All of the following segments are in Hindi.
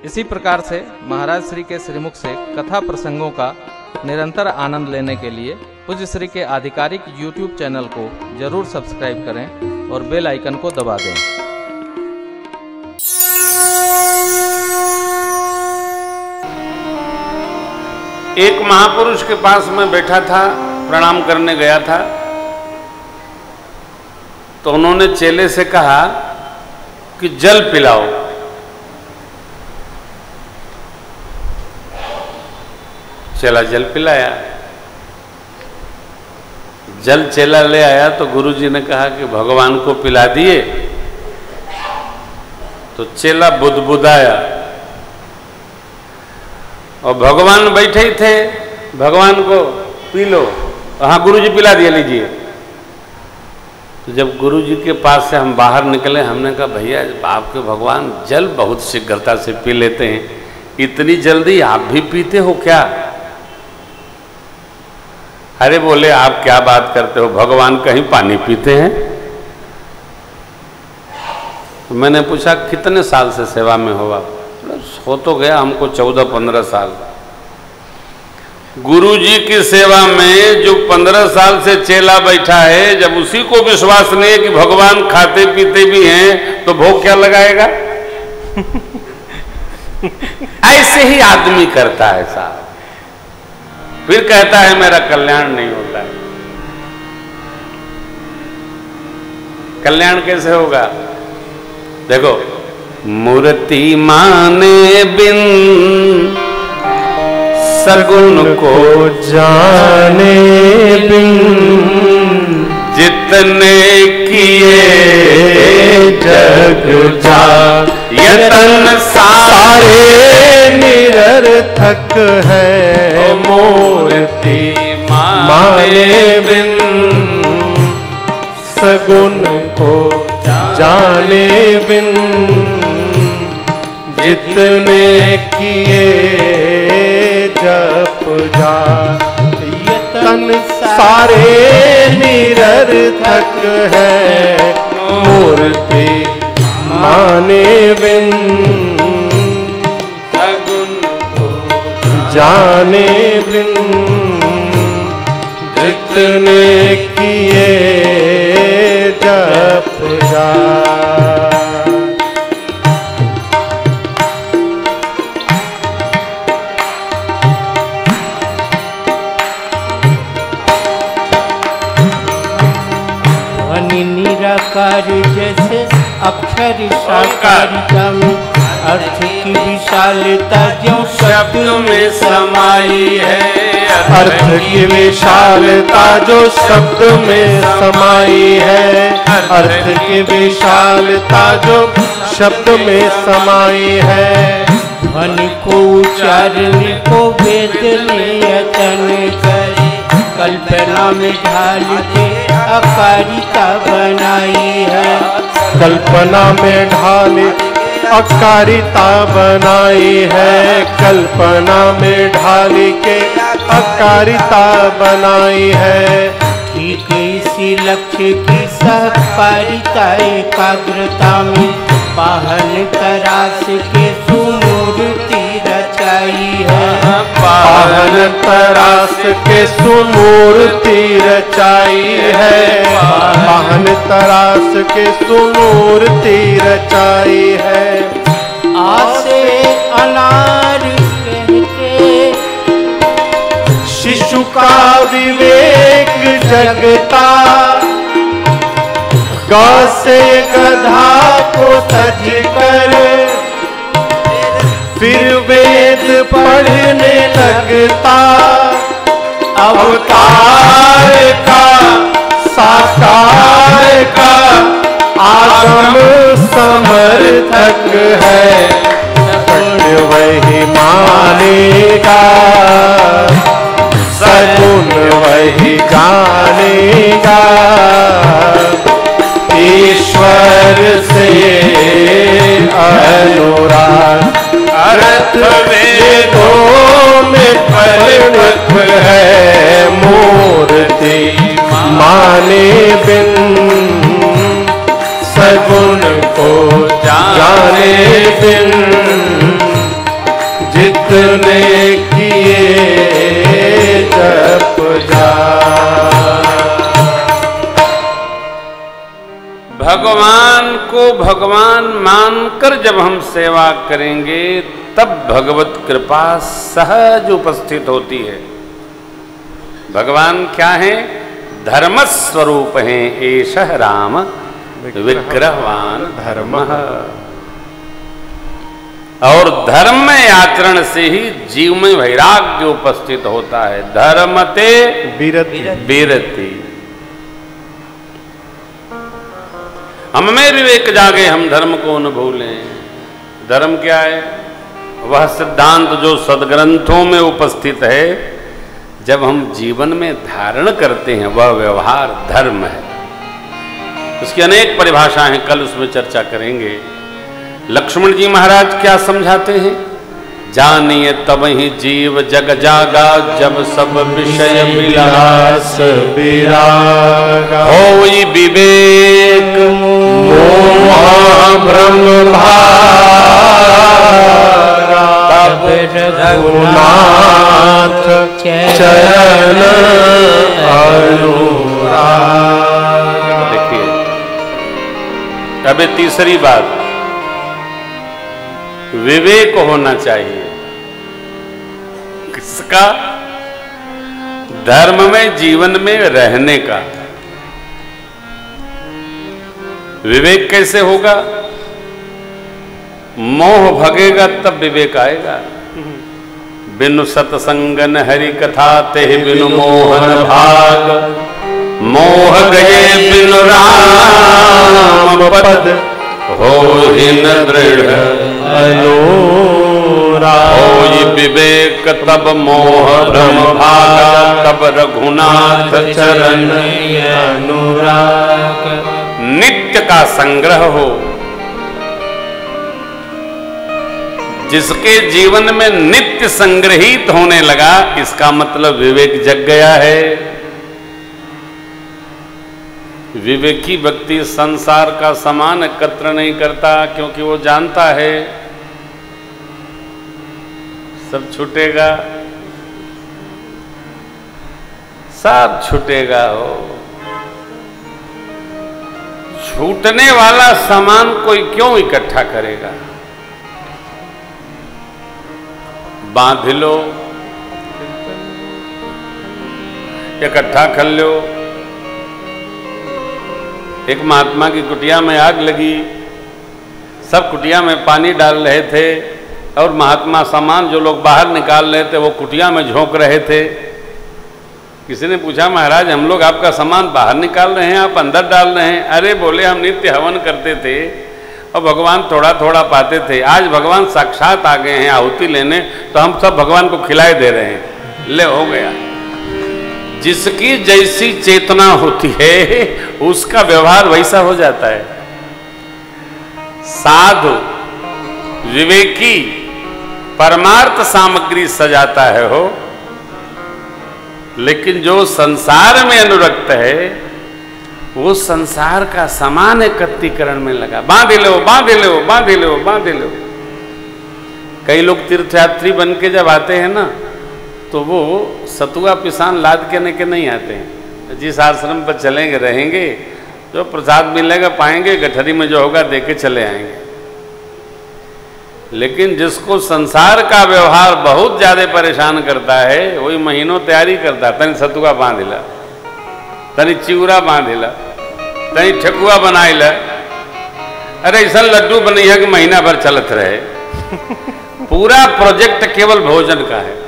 इसी प्रकार से महाराज श्री के श्रीमुख से कथा प्रसंगों का निरंतर आनंद लेने के लिए पूज्य श्री के आधिकारिक YouTube चैनल को जरूर सब्सक्राइब करें और बेल आइकन को दबा दें। एक महापुरुष के पास मैं बैठा था, प्रणाम करने गया था, तो उन्होंने चेले से कहा कि जल पिलाओ। चेला जल पिलाया। जल चेला ले आया तो गुरुजी ने कहा कि भगवान को पिला दिए। तो चेला बुदबुदाया और भगवान बैठे ही थे, भगवान को पी लो। हाँ गुरुजी पिला दिया, लीजिए। तो जब गुरुजी के पास से हम बाहर निकले, हमने कहा भैया आपके भगवान जल बहुत शीघ्रता से पी लेते हैं, इतनी जल्दी आप भी पीते हो क्या? अरे बोले आप क्या बात करते हो, भगवान कहीं पानी पीते हैं? तो मैंने पूछा कितने साल से सेवा में हो तो गया हमको 14-15 साल। गुरुजी की सेवा में जो 15 साल से चेला बैठा है, जब उसी को विश्वास नहीं है कि भगवान खाते पीते भी हैं, तो भोग क्या लगाएगा? ऐसे ही आदमी करता है साहब, फिर कहता है मेरा कल्याण नहीं होता है। कल्याण कैसे होगा? देखो, मूर्ति माने बिन सगुन को जाने बिन, जितने किए जग यतन सारे निरर्थक है। मूर्ति माने बिन सगुन को जाने बिन, जितने किए जप जा यतन सारे निरर्थक है। मूर्ति माने बिन सगुन को जाने बिन, जितने किए जप जा। निराकार जैसे अक्षर साकारिता में अर्थ की विशालता जो शब्द में समाई है। अर्थ की विशालता जो शब्द में समाई है। अर्थ की विशालता जो शब्द में समाई है। ध्वनि को उच्चारण को वेद ने यतन करे, कल्पना में ढाल के अकारिता बनाई है। कल्पना में ढाल अकारिता बनाई है। कल्पना में ढाल के अकारिता बनाई है। ठीक इसी लक्ष्य की सहकारिता एकाग्रता में पाहन तरास के सुमूर्ति रचाई है। पाहन तरास के सुमूर्ति रचाई है। पाहन तरास के सुमूर्ति रचाई है। आसे अनार कहते शिशु का विवेक जगता, गौ से गधा को तज कर फिर वेद पढ़ने लगता। अवतार का साकार का आगम समर्थक है। सगुण वही मानेगा, सगुण वही जानेगा। ईश्वर से अनुराग अर्थ वेदों में परिणत है। मूर्ति माने बिन सगुण को जाने बिन, ने किए जप जाप। भगवान को भगवान मानकर जब हम सेवा करेंगे तब भगवत कृपा सहज उपस्थित होती है। भगवान क्या है? धर्म स्वरूप है। एषः राम विग्रहवान धर्मः। और धर्म आचरण से ही जीव में वैराग्य उपस्थित होता है। धर्मते विरति। हम में विवेक जागे, हम धर्म को न भूलें। धर्म क्या है? वह सिद्धांत जो सदग्रंथों में उपस्थित है, जब हम जीवन में धारण करते हैं वह व्यवहार धर्म है। उसकी अनेक परिभाषाएं हैं, कल उसमें चर्चा करेंगे। लक्ष्मण जी महाराज क्या समझाते हैं? जानिए तब ही जीव जग जागा, जब सब विषय विलास विरागा। होई विवेक मोह भ्रम भारा, तब रघुनाथ चरण अनुराग। देखिए, अब ये तीसरी बात, विवेक होना चाहिए। किसका? धर्म में, जीवन में रहने का। विवेक कैसे होगा? मोह भगेगा तब विवेक आएगा। बिनु सतसंगन हरि कथा तेहि बिनु मोहन भाग, मोह गए बिनु राम पद, होहि न दृढ़ अनुराग। होई विवेक तब मोह भ्रम भागा, तब रघुनाथ चरण अनुराग। नित्य का संग्रह हो। जिसके जीवन में नित्य संग्रहित होने लगा, इसका मतलब विवेक जग गया है। विवेकी व्यक्ति संसार का सामान एकत्र नहीं करता, क्योंकि वो जानता है सब छूटेगा, सब छूटेगा। हो छूटने वाला सामान कोई क्यों इकट्ठा करेगा? बांध लो, इकट्ठा कर लो। एक महात्मा की कुटिया में आग लगी, सब कुटिया में पानी डाल रहे थे और महात्मा सामान जो लोग बाहर निकाल रहे थे वो कुटिया में झोंक रहे थे। किसी ने पूछा, महाराज हम लोग आपका सामान बाहर निकाल रहे हैं, आप अंदर डाल रहे हैं। अरे बोले, हम नित्य हवन करते थे और भगवान थोड़ा थोड़ा पाते थे। आज भगवान साक्षात आ गए हैं आहुति लेने, तो हम सब भगवान को खिलाए दे रहे हैं। ले, हो गया। जिसकी जैसी चेतना होती है उसका व्यवहार वैसा हो जाता है। साधु विवेकी परमार्थ सामग्री सजाता है हो, लेकिन जो संसार में अनुरक्त है वो संसार का समान एकत्रीकरण में लगा। बांध लो, बांध लो, बांध लो, बांध लो। कई लोग तीर्थयात्री बन के जब आते हैं ना, तो वो सतुआ पिसान लाद के नहीं आते हैं। जिस आश्रम पर चलेंगे रहेंगे, जो प्रसाद मिलेगा पाएंगे, गठरी में जो होगा दे के चले आएंगे। लेकिन जिसको संसार का व्यवहार बहुत ज्यादा परेशान करता है, वही महीनों तैयारी करता है। तनी सतुआ बांधिला, तनी चिवरा बांधिला, तनी ठेकुआ बनाइला। अरे ऐसा लड्डू बनैया कि महीना भर चलत रहे। पूरा प्रोजेक्ट केवल भोजन का है।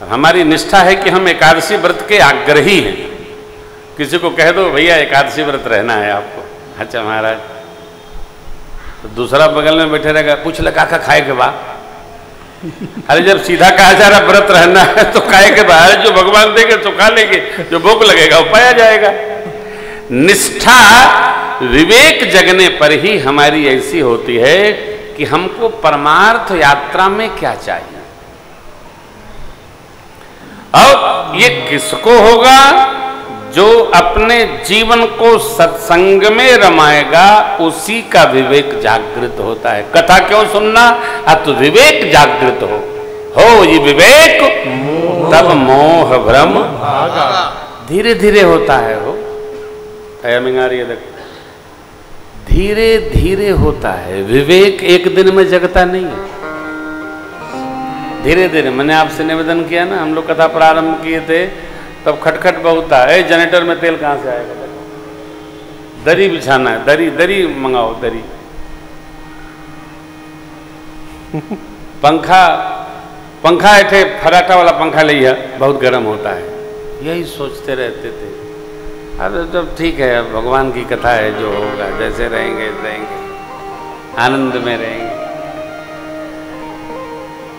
हमारी निष्ठा है कि हम एकादशी व्रत के आग्रही हैं। किसी को कह दो भैया एकादशी व्रत रहना है आपको, अच्छा महाराज, तो दूसरा बगल में बैठे रहेगा, पूछ ले काका खाए के बाद। अरे जब सीधा कहा जा रहा व्रत रहना है तो खाए के बाद, जो भगवान देंगे तो खा लेंगे, जो भूख लगेगा वो पाया जाएगा। निष्ठा विवेक जगने पर ही हमारी ऐसी होती है कि हमको परमार्थ यात्रा में क्या चाहिए। अब ये किसको होगा? जो अपने जीवन को सत्संग में रमाएगा उसी का विवेक जागृत होता है। कथा क्यों सुनना? तो विवेक जागृत हो ये विवेक तब मोह भ्रम धीरे धीरे होता है। हो मिंगारी धीरे धीरे होता है विवेक, एक दिन में जगता नहीं है, धीरे धीरे। मैंने आपसे निवेदन किया ना, हम लोग कथा प्रारंभ किए थे तब खटखट बहुत है, जनरेटर में तेल कहाँ से आएगा, दरी बिछाना है, दरी दरी मंगाओ, दरी पंखा ऐठे फराटा वाला पंखा लिया, बहुत गर्म होता है। यही सोचते रहते थे। अरे जब ठीक है, भगवान की कथा है, जो होगा जैसे रहेंगे आनंद में रहेंगे।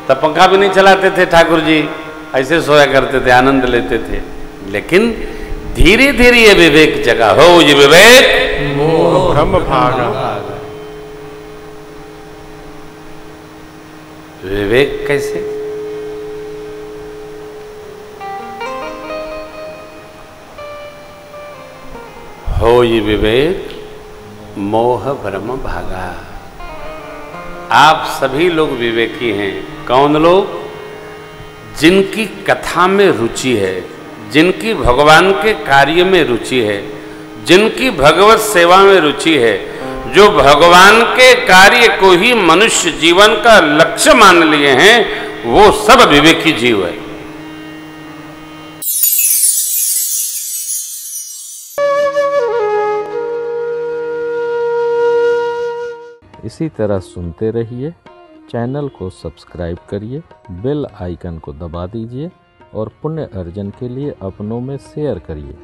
तब पंखा भी नहीं चलाते थे ठाकुर जी, ऐसे सोया करते थे, आनंद लेते थे। लेकिन धीरे धीरे ये विवेक जगा। हो ये विवेक मोह भ्रम भागा। विवेक कैसे? हो ये विवेक मोह भ्रम भागा। आप सभी लोग विवेकी हैं। कौन लोग? जिनकी कथा में रुचि है, जिनकी भगवान के कार्य में रुचि है, जिनकी भगवत सेवा में रुचि है, जो भगवान के कार्य को ही मनुष्य जीवन का लक्ष्य मान लिए हैं, वो सब विवेकी जीव है। इसी तरह सुनते रहिए, चैनल को सब्सक्राइब करिए, बेल आइकन को दबा दीजिए और पुण्य अर्जन के लिए अपनों में शेयर करिए।